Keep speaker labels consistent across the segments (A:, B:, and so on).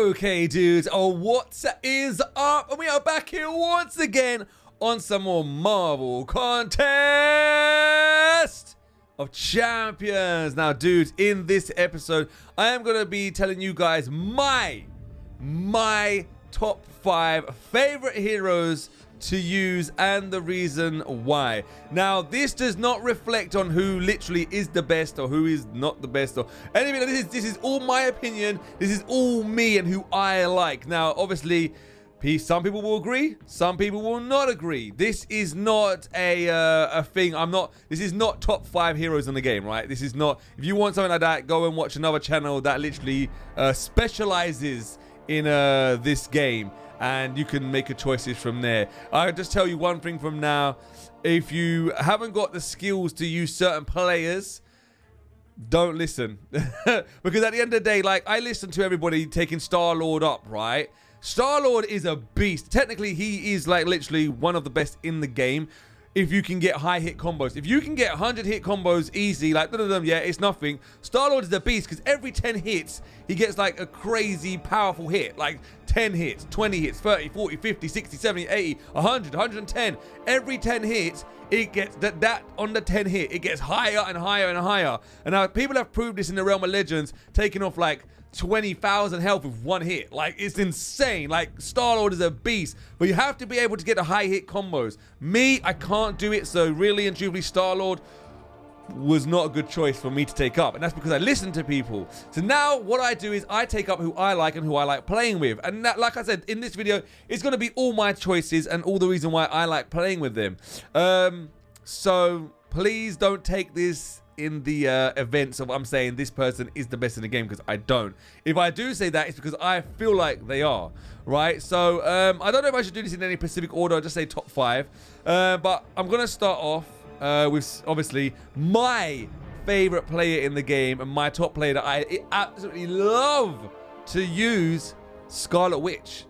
A: Okay, dudes, what is up? And we are back here once again on some more Marvel Contest of Champions. Now, dudes, in this episode, I am going to be telling you guys my top 5 favorite heroes to use and the reason why. Now, this does not reflect on who literally is the best or who is not the best or anything. This is all my opinion. This is all me and who I like. Now, obviously, some people will agree, some people will not agree. This is not a thing. This is not top 5 heroes in the game, right? This is not. If you want something like that, go and watch another channel that literally specializes in this game, and you can make your choices from there. I'll just tell you one thing from now. If you haven't got the skills to use certain players, don't listen. Because at the end of the day, like, I listen to everybody taking Star-Lord up, right? Star-Lord is a beast. Technically, he is like literally one of the best in the game. If you can get high hit combos, if you can get 100 hit combos easy, like yeah, it's nothing. Star-Lord is a beast because every 10 hits, he gets like a crazy powerful hit, like 10 hits, 20 hits, 30, 40, 50, 60, 70, 80, 100, 110. Every 10 hits, it gets that on the 10 hit, it gets higher and higher and higher. And now people have proved this in the Realm of Legends, taking off like 20,000 health with one hit. Like, it's insane. Like, Star-Lord is a beast, but you have to be able to get the high hit combos. Me, I can't do it, so really and truly, Star-Lord was not a good choice for me to take up, and that's because I listen to people. So now what I do is I take up who I like and who I like playing with, and that, like I said in this video, it's going to be all my choices and all the reason why I like playing with them. So please don't take this in the events of I'm saying this person is the best in the game, because I don't. If I do say that, it's because I feel like they are, right? So I don't know if I should do this in any specific order. I'll just say top 5, but I'm gonna start off with obviously my favorite player in the game and my top player that I absolutely love to use, Scarlet Witch.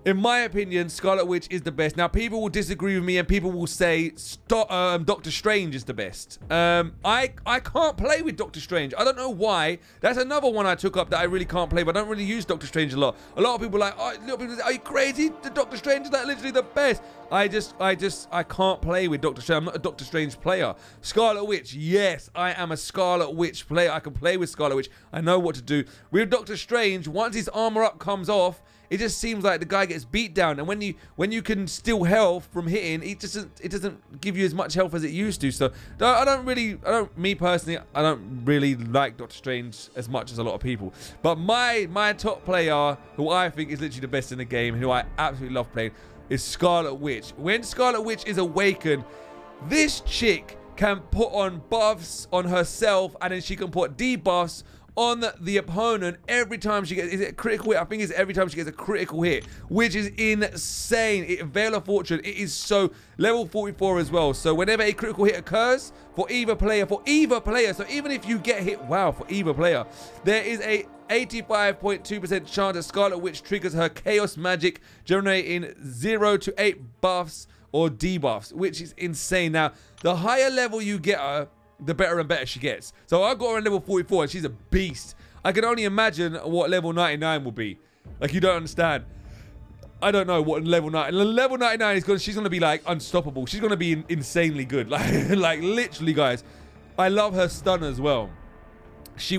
A: In my opinion, Scarlet Witch is the best. Now, people will disagree with me and people will say Doctor Strange is the best. I can't play with Doctor Strange. I don't know why. That's another one I took up that I really can't play, but I don't really use Doctor Strange a lot. A lot of people are like, are you crazy? The Doctor Strange is like literally the best. I can't play with Doctor Strange. I'm not a Doctor Strange player. Scarlet Witch, yes, I am a Scarlet Witch player. I can play with Scarlet Witch. I know what to do. With Doctor Strange, once his armor up comes off, it just seems like the guy gets beat down, and when you can steal health from hitting, it doesn't give you as much health as it used to. So me personally, I don't really like Doctor Strange as much as a lot of people. But my top player, who I think is literally the best in the game, who I absolutely love playing, is Scarlet Witch. When Scarlet Witch is awakened, this chick can put on buffs on herself, and then she can put debuffs on the opponent every time she gets, is it a critical hit? I think it's every time she gets a critical hit, which is insane. Veil of Fortune, it is so level 44 as well. So whenever a critical hit occurs for either player, so even if you get hit, wow, for either player, there is a 85.2% chance that Scarlet Witch triggers her chaos magic, generating 0 to 8 buffs or debuffs, which is insane. Now, the higher level you get her, the better and better she gets. So I got her on level 44 and she's a beast. I can only imagine what level 99 will be. Like, you don't understand. I don't know what level 99. Level 99 is she's gonna be like unstoppable. She's gonna be insanely good. Like literally, guys. I love her stun as well.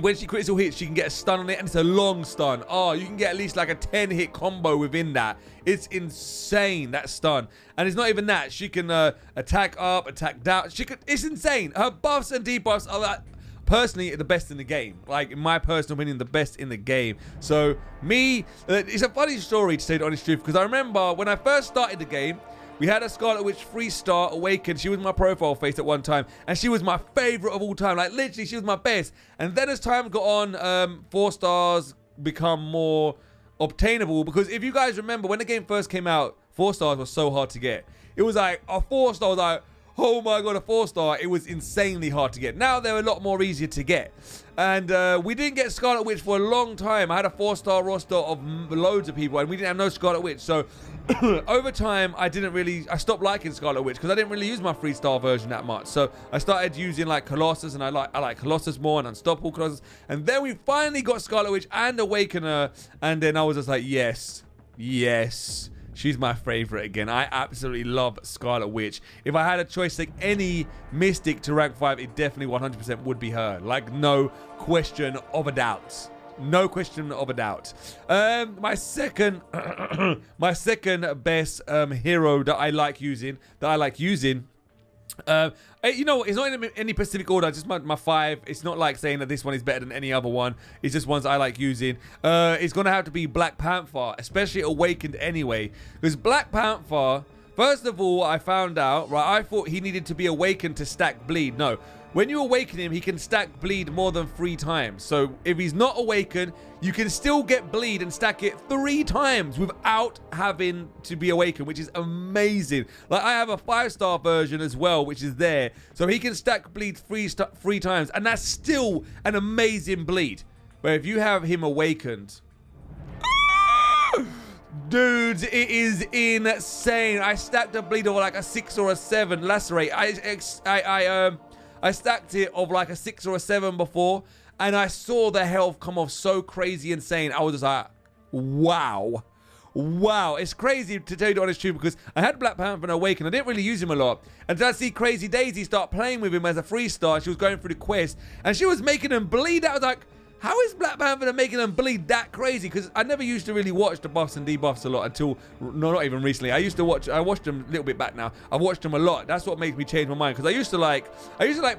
A: When she critical hits, she can get a stun on it, and it's a long stun. Oh, you can get at least like a 10 hit combo within that. It's insane, that stun. And it's not even that. She can attack up, attack down. It's insane. Her buffs and debuffs are personally the best in the game. Like, in my personal opinion, the best in the game. So it's a funny story, to say the honest truth, because I remember when I first started the game, we had a Scarlet Witch 3-star awakened. She was my profile face at one time, and she was my favorite of all time. Like, literally, she was my best. And then as time got on, 4 stars become more obtainable, because if you guys remember, when the game first came out, 4 stars was so hard to get. It was like a 4-star was like, oh my god, a 4-star, it was insanely hard to get. Now they're a lot more easier to get. And we didn't get Scarlet Witch for a long time. I had a 4-star roster of loads of people, and we didn't have no Scarlet Witch. So over time, I stopped liking Scarlet Witch because I didn't really use my 3-star version that much. So I started using like Colossus, and I like Colossus more, and Unstoppable Colossus. And then we finally got Scarlet Witch and Awakener, and then I was just like, yes. She's my favorite again. I absolutely love Scarlet Witch. If I had a choice to take any Mystic to rank 5, it definitely 100% would be her. Like, no question of a doubt. No question of a doubt. My second best hero that I like using, you know, it's not in any specific order, just my 5. It's not like saying that this one is better than any other one. It's just ones I like using. It's gonna have to be Black Panther, especially Awakened anyway. Because Black Panther, first of all, I found out, right, I thought he needed to be awakened to stack bleed. No. When you awaken him, he can stack bleed more than 3 times. So if he's not awakened, you can still get bleed and stack it 3 times without having to be awakened, which is amazing. Like, I have a 5-star version as well, which is there. So he can stack bleed 3 times, and that's still an amazing bleed. But if you have him awakened, dudes, it is insane. I stacked a bleed of like a 6 or a 7 lacerate. I stacked it of like a 6 or a 7 before, and I saw the health come off so crazy insane. I was just like, wow. It's crazy, to tell you the honest truth, because I had Black Panther and Awaken. I didn't really use him a lot. And then I see Crazy Daisy start playing with him as a 3-star. She was going through the quest, and she was making him bleed. I was like, how is Black Panther making them bleed that crazy? Because I never used to really watch the buffs and debuffs a lot until, no, not even recently. I watched them a little bit back now. I've watched them a lot. That's what makes me change my mind. Because I used to like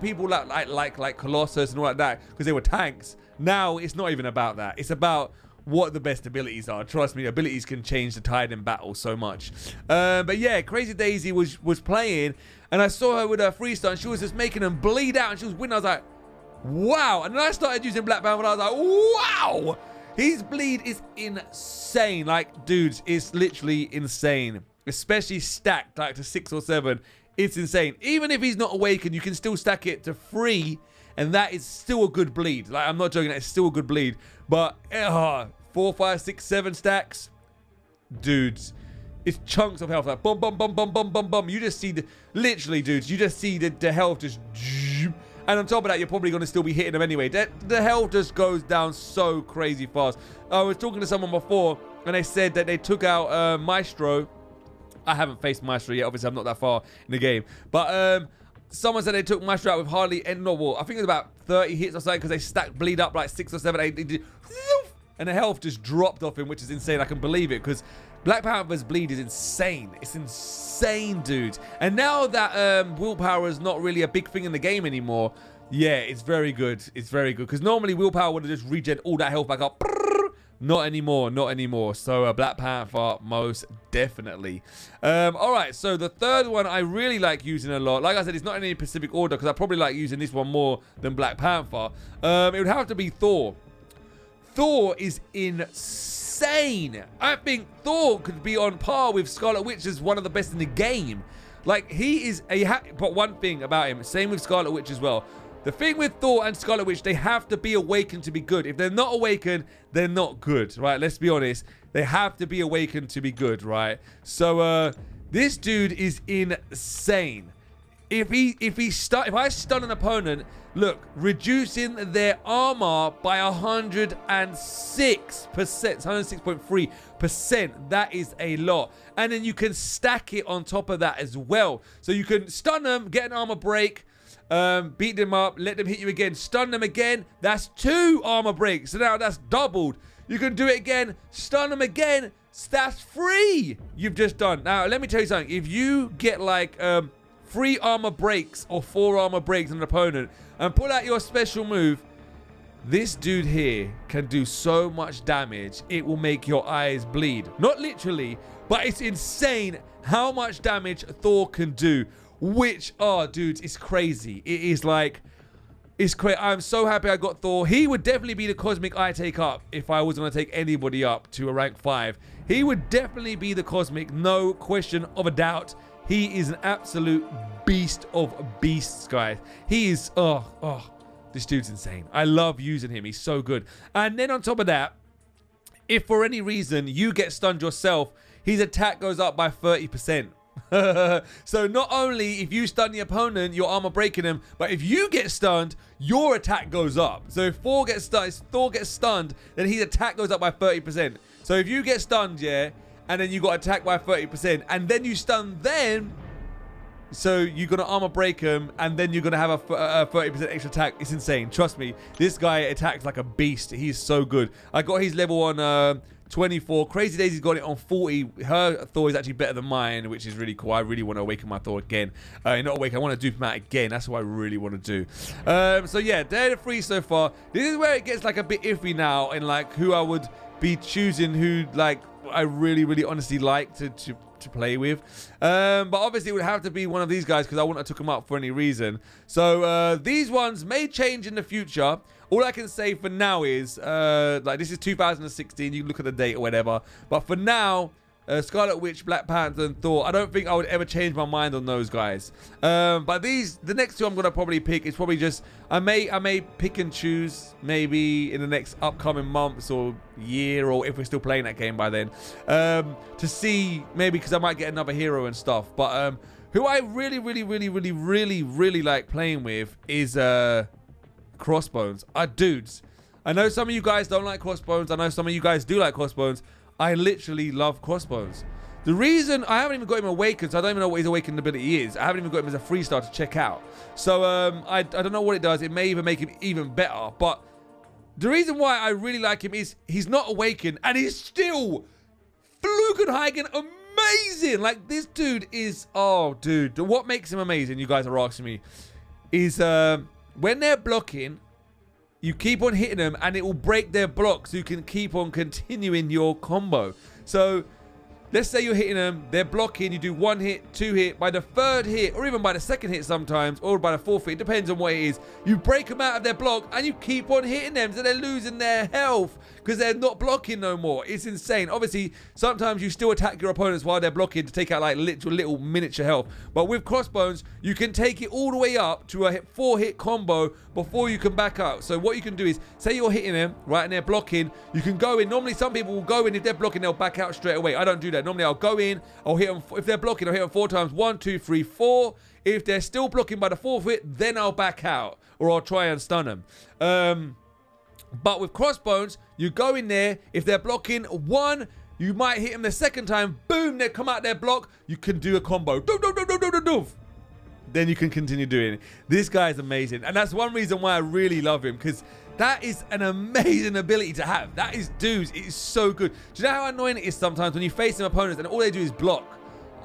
A: people like Colossus and all like that because they were tanks. Now it's not even about that. It's about what the best abilities are. Trust me, abilities can change the tide in battle so much. But yeah, Crazy Daisy was playing, and I saw her with her 3-star, and she was just making them bleed out, and she was winning. I was like, wow. And then I started using Black Panther, and I was like, wow, his bleed is insane. Like, dudes, it's literally insane, especially stacked like to 6 or 7. It's insane. Even if he's not awakened, you can still stack it to 3, and that is still a good bleed. Like, I'm not joking, it's still a good bleed. But 4, 5, 6, 7 stacks, dudes, it's chunks of health. Like, bum bum bum bum bum bum bum. You just see literally, dudes, you just see the health just. And on top of that, you're probably going to still be hitting them anyway. The health just goes down so crazy fast. I was talking to someone before, and they said that they took out Maestro. I haven't faced Maestro yet. Obviously, I'm not that far in the game. But someone said they took Maestro out with hardly any novel. I think it was about 30 hits or something, because they stacked bleed up like 6 or 7, 8. And the health just dropped off him, which is insane. I can believe it, because Black Panther's bleed is insane. It's insane, dude. And now that willpower is not really a big thing in the game anymore, yeah, it's very good. It's very good. Because normally willpower would have just regen all that health back up. Not anymore. Not anymore. So Black Panther, most definitely. All right. So the third one I really like using a lot. Like I said, it's not in any specific order, because I probably like using this one more than Black Panther. It would have to be Thor. Thor is insane. I think Thor could be on par with Scarlet Witch as one of the best in the game. Like, he is but one thing about him, same with Scarlet Witch as well. The thing with Thor and Scarlet Witch, they have to be awakened to be good. If they're not awakened, they're not good, right? Let's be honest. They have to be awakened to be good, right? So this dude is insane. If I stun an opponent, look, reducing their armor by 106%, 106.3%, that is a lot. And then you can stack it on top of that as well. So you can stun them, get an armor break, beat them up, let them hit you again, stun them again, that's 2 armor breaks. So now that's doubled. You can do it again, stun them again, that's 3 you've just done. Now, let me tell you something. If you get like 3 armor breaks or 4 armor breaks on an opponent and pull out your special move, this dude here can do so much damage, it will make your eyes bleed. Not literally, but it's insane how much damage Thor can do. Which, dudes, it's crazy. It is like, it's crazy. I'm so happy I got Thor. He would definitely be the cosmic I take up if I was going to take anybody up to a rank 5. He would definitely be the cosmic, no question of a doubt. He is an absolute beast of beasts, guys. He is, this dude's insane. I love using him. He's so good. And then on top of that, if for any reason you get stunned yourself, his attack goes up by 30%. So not only if you stun the opponent, your armor breaking him, but if you get stunned, your attack goes up. So if Thor gets stunned, then his attack goes up by 30%. So if you get stunned, yeah, and then you got attacked by 30%, and then you stun them, so you're going to armor break him, and then you're going to have a 30% extra attack. It's insane. Trust me. This guy attacks like a beast. He's so good. I got his level on 24. Crazy Daisy's got it on 40. Her Thor is actually better than mine, which is really cool. I really want to awaken my Thor again. Not awaken. I want to dupe him out again. That's what I really want to do. So yeah, they're the 3 so far. This is where it gets like a bit iffy now in like who I would be choosing, who like I really honestly like to play with, but obviously it would have to be one of these guys because I wouldn't have took them up for any reason. So these ones may change in the future. All I can say for now is like this is 2016, you can look at the date or whatever, but for now Scarlet Witch, Black Panther and Thor, I don't think I would ever change my mind on those guys. But the next 2 I'm gonna probably pick is probably just I may pick and choose maybe in the next upcoming months or year, or if we're still playing that game by then, to see maybe because I might get another hero and stuff. But who I really like playing with is Crossbones. Dudes, I know some of you guys don't like Crossbones. I know some of you guys do like Crossbones. I literally love Crossbones. The reason I haven't even got him awakened, so I don't even know what his awakened ability is. I haven't even got him as a 3-star to check out. So I don't know what it does. It may even make him even better. But the reason why I really like him is he's not awakened and he's still Flugenhagen amazing. Like this dude is, oh dude, what makes him amazing, you guys are asking me, is when they're blocking, you keep on hitting them and it will break their block so you can keep on continuing your combo. So let's say you're hitting them, they're blocking, you do 1 hit, 2 hit, by the 3rd hit, or even by the 2nd hit sometimes, or by the 4th hit, it depends on what it is. You break them out of their block and you keep on hitting them so they're losing their health because they're not blocking no more. It's insane. Obviously, sometimes you still attack your opponents while they're blocking to take out like little miniature health. But with Crossbones, you can take it all the way up to a 4-hit combo before you can back out. So what you can do is, say you're hitting them, right, and they're blocking, you can go in. Normally, some people will go in, if they're blocking, they'll back out straight away. I don't do that. Normally, I'll go in, I'll hit them. If they're blocking, I'll hit them 4 times. 1, 2, 3, 4. If they're still blocking by the 4th hit, then I'll back out, or I'll try and stun them. But with Crossbones, you go in there. If they're blocking 1, you might hit them the 2nd time. Boom, they come out their block. You can do a combo. Then you can continue doing it. This guy is amazing. And that's one reason why I really love him, because that is an amazing ability to have. That is, dudes, it is so good. Do you know how annoying it is sometimes when you face some opponents and all they do is block?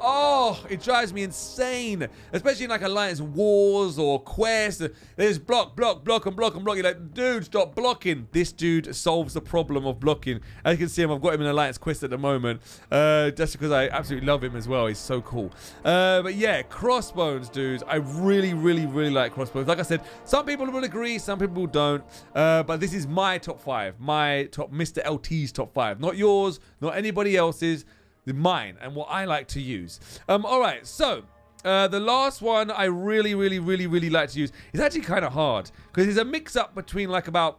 A: Oh, it drives me insane. Especially in like Alliance Wars or Quest. There's block. You're like, dude, stop blocking. This dude solves the problem of blocking. As you can see him, I've got him in Alliance Quest at the moment. Just because I absolutely love him as well. He's so cool. But yeah, Crossbones, dudes. I really like Crossbones. Like I said, some people will agree, some people don't. But this is my top 5. My top, Mr. LT's top 5. Not yours, not anybody else's. Mine and what I like to use. All right, so the last one I really like to use is actually kind of hard because it's a mix-up between like about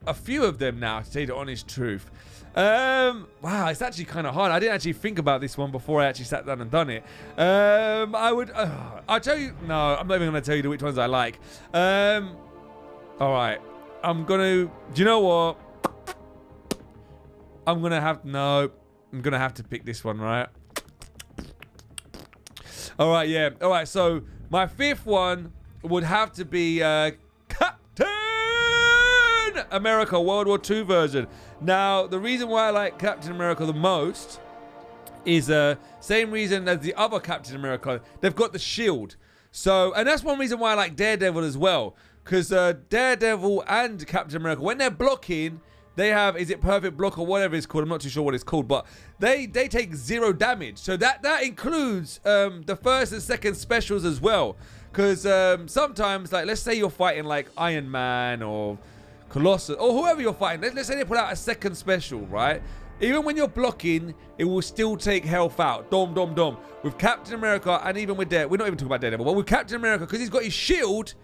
A: a few of them now, to tell you the honest truth. Wow, it's actually kind of hard. I didn't actually think about this one before I actually sat down and done it. I'll tell you. No, I'm not even going to tell you which ones I like. All right, I'm gonna. Do you know what? I'm gonna have to pick this one, right? All right, yeah. All right, so my 5th one would have to be Captain America World War II version. Now, the reason why I like Captain America the most is same reason as the other Captain America. They've got the shield. So, and that's one reason why I like Daredevil as well. Because Daredevil and Captain America, when they're blocking, they have, is it perfect block or whatever it's called? I'm not too sure what it's called, but they take 0 damage. So that includes the 1st and 2nd specials as well. Because sometimes, like, let's say you're fighting like Iron Man or Colossus or whoever you're fighting. Let's say they put out a 2nd special, right? Even when you're blocking, it will still take health out. Dom, dom, dom. With Captain America, and even with Daredevil, we're not even talking about Daredevil, but with Captain America, because he's got his shield,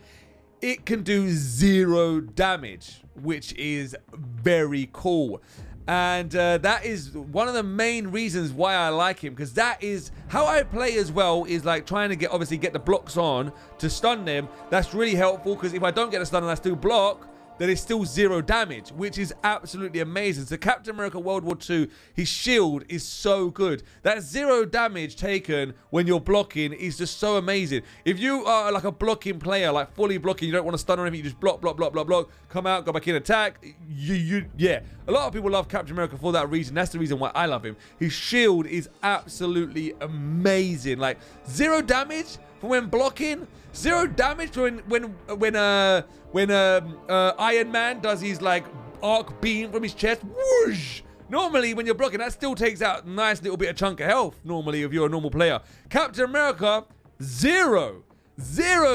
A: it can do 0 damage, which is very cool. And that is one of the main reasons why I like him, because that is how I play as well, is like trying to get the blocks on to stun them. That's really helpful, because if I don't get a stun and I still block, then it's still 0 damage, which is absolutely amazing. So Captain America World War II, his shield is so good. That 0 damage taken when you're blocking is just so amazing. If you are like a blocking player, like fully blocking, you don't want to stun or anything, you just block, block, block, block, block, come out, go back in, attack. Yeah. A lot of people love Captain America for that reason. That's the reason why I love him. His shield is absolutely amazing. Like 0 damage for when blocking, 0 damage when Iron Man does his like arc beam from his chest. Whoosh! Normally, when you're blocking, that still takes out a nice little bit of chunk of health. Normally, if you're a normal player, Captain America, 0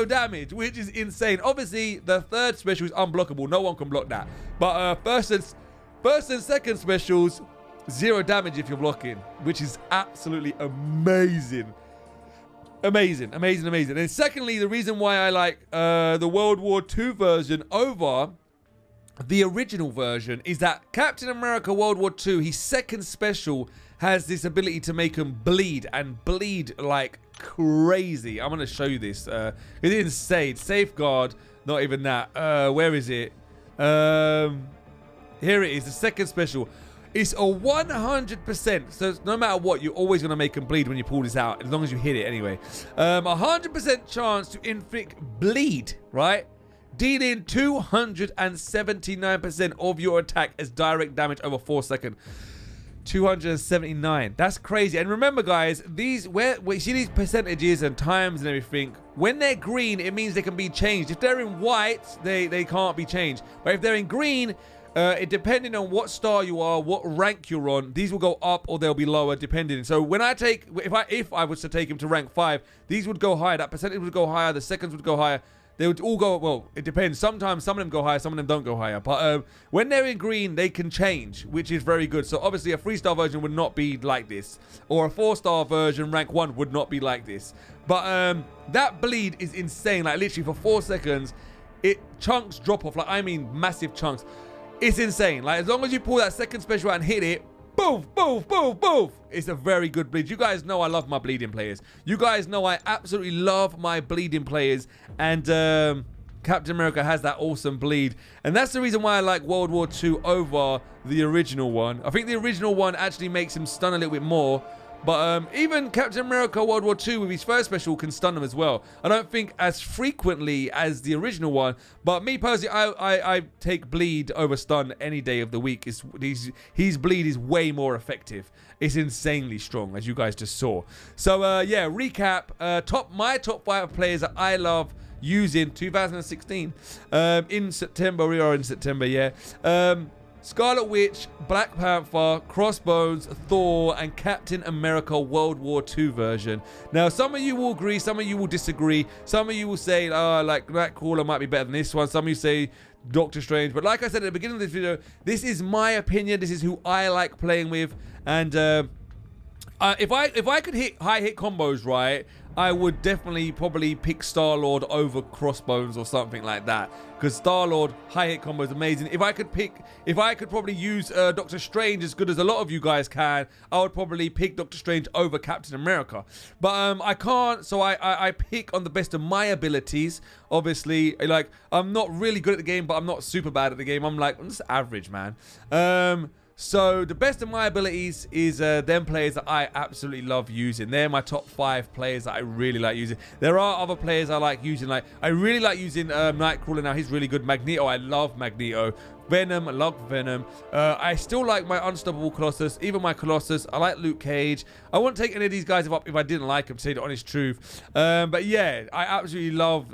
A: damage, which is insane. Obviously, the third special is unblockable. No one can block that. But first and second specials, 0 damage if you're blocking, which is absolutely amazing. Amazing. And secondly, the reason why I like the World War II version over the original version is that Captain America World War II, his second special, has this ability to make him bleed, and bleed like crazy. I'm going to show you this. It didn't say Safeguard, not even that. Where is it? Here it is, the second special. It's a 100%, so no matter what, you're always going to make him bleed when you pull this out, as long as you hit it anyway. 100% chance to inflict bleed, right? Dealing 279% of your attack as direct damage over 4 seconds. 279. That's crazy. And remember, guys, these where you see these percentages and times and everything, when they're green, it means they can be changed. If they're in white, they can't be changed. But if they're in green, it depending on what star you are, what rank you're on, these will go up or they'll be lower depending. So when I take, if I was to take him to rank 5, these would go higher. That percentage would go higher. The seconds would go higher. They would all go, well, it depends. Sometimes some of them go higher, some of them don't go higher. But when they're in green, they can change, which is very good. So obviously a 3-star version would not be like this. Or a 4-star version, rank 1, would not be like this. But that bleed is insane. Like literally for 4 seconds, chunks drop off. Like I mean massive chunks. It's insane. Like as long as you pull that second special out and hit it, boof, boof, boof, boof. It's a very good bleed. You guys know I love my bleeding players. You guys know I absolutely love my bleeding players. And Captain America has that awesome bleed. And that's the reason why I like World War II over the original one. I think the original one actually makes him stun a little bit more. But even Captain America World War II with his first special can stun them as well. I don't think as frequently as the original one. But me personally, I take bleed over stun any day of the week. His bleed is way more effective. It's insanely strong, as you guys just saw. So yeah, recap. My top 5 players that I love using 2016. In September, we are in September, yeah. Scarlet Witch, Black Panther, Crossbones, Thor, and Captain America World War II version. Now, some of you will agree, some of you will disagree. Some of you will say, like, that cooler might be better than this one. Some of you say Doctor Strange. But like I said at the beginning of this video, this is my opinion. This is who I like playing with. And if I could hit high hit combos, right, I would definitely probably pick Star-Lord over Crossbones or something like that. Because Star-Lord, high hit combo is amazing. If I could probably use Doctor Strange as good as a lot of you guys can, I would probably pick Doctor Strange over Captain America. But I can't, so I pick on the best of my abilities. Obviously, like, I'm not really good at the game, but I'm not super bad at the game. I'm just average, man. So the best of my abilities is them players that I absolutely love using. They're my top 5 players that I really like using. There are other players I like using. Like I really like using Nightcrawler now. He's really good. Magneto, I love Magneto. Venom, I love Venom. I still like my Unstoppable Colossus, even my Colossus. I like Luke Cage. I wouldn't take any of these guys up if I didn't like them, to say the honest truth. But yeah, I absolutely love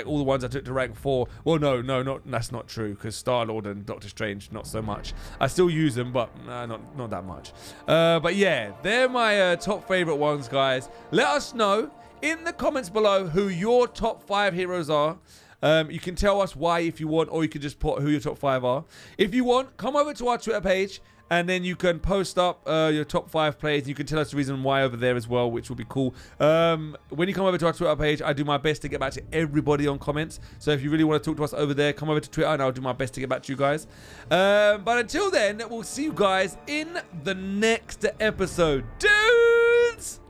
A: all the ones I took to rank 4. Well, no, that's not true, because Star-Lord and Doctor Strange, not so much. I still use them, but not that much. But yeah, they're my top favorite ones, guys. Let us know in the comments below who your top 5 heroes are. You can tell us why if you want, or you can just put who your top 5 are. If you want, come over to our Twitter page And then you can post up your top 5 plays. You can tell us the reason why over there as well, which will be cool. When you come over to our Twitter page, I do my best to get back to everybody on comments. So if you really want to talk to us over there, come over to Twitter and I'll do my best to get back to you guys. But until then, we'll see you guys in the next episode. Dudes!